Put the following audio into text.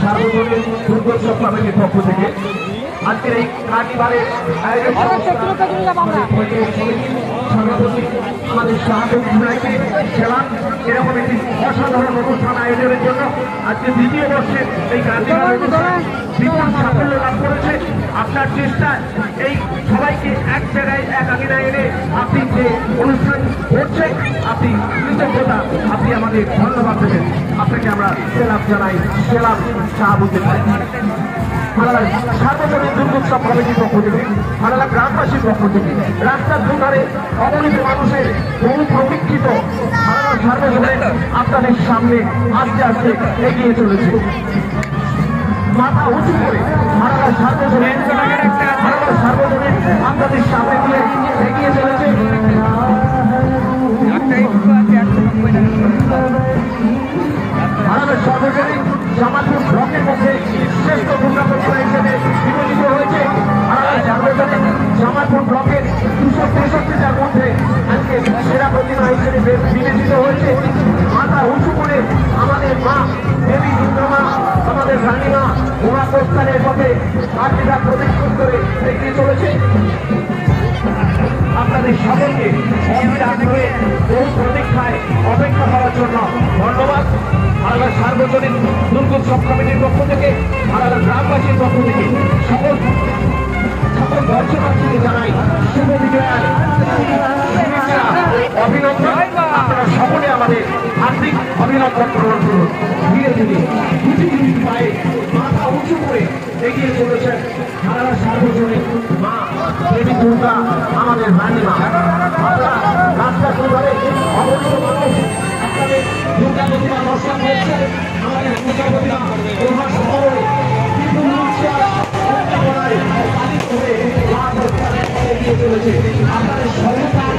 সার্বজনীন দুর্গোৎসব কমিটির পক্ষ থেকে আজকের এই কার্নিভালের আমাদের শাহাদুল ভাইকে খেলাম এরকম একটি অসাধারণ অনুষ্ঠান আয়োজনের জন্য আজকে দ্বিতীয় বর্ষে এই কার্নিভাল বিপুল সাফল্য লাভ করেছে। আপনার চেষ্টায় এই সবাইকে এক জায়গায় এক আঙিনায় এনে আপনি যে অনুষ্ঠান করছেন আপনি কৃতজ্ঞতা আপনি আমাদের ধন্যবাদ দেবেন। আপনাকে আমরা সেলাম জানাই, সেলাম শাহাবুল ভাই। সার্বজনীন দুর্গোৎসব কমিটির পক্ষ থেকে হারালা গ্রামবাসীর পক্ষ থেকে রাস্তার দুধারে অগণিত মানুষের বহু প্রতীক্ষিত হারালা সার্বজনীন আপনাদের সামনে আস্তে আস্তে এগিয়ে চলেছে। মাথা উঁচু করে হারালা সার্বজনীন আপনাদের সামনে দিয়ে এগিয়ে চলেছে। হারালা সার্বজনীন জামালপুর ব্লকের মধ্যে শ্রেষ্ঠ দুর্গাপূজা হিসেবে বিবেচিত হয়েছে। জামালপুর ব্লকের 263টার মধ্যে আজকে সেরা প্রতিমা হিসেবে বিবেচিত হয়েছে। মাথা উঁচু করে আমাদের মা দেবী দুর্গা মা, আমাদের রানীমা ঘোড়া প্রস্থানের পথে আর্মিরা প্রদক্ষিণ করে এগিয়ে চলেছে। আপনাদের সকলকে বহু প্রতীক্ষায় অপেক্ষা করার জন্য ধন্যবাদ। হারালা সার্বজনীন দুর্গোৎসব কমিটির পক্ষ থেকে, হারালা গ্রামবাসীর পক্ষ থেকে সকল দর্শনার্থীকে জানাই শুভ বিজয়ার অভিনন্দন। আপনারা সকলে আমাদের হার্দিক অভিনন্দন গ্রহণ করুন। ধীরে ধীরে দুটি পায়ে মাথা উঁচু করে এগিয়ে চলেছেন হারালা সার্বজনীন মা দেবী দুর্গা, আমাদের রানীমা। আপনারা রাস্তা দুধারে অবশ্য মানুষ আপনাদের দুর্গা প্রতিমা দর্শন করছেন। আমাদের দুর্গা প্রতিমা প্রভাস শহরে বিপুল উৎসাহ এগিয়ে চলেছে। আপনাদের সরকার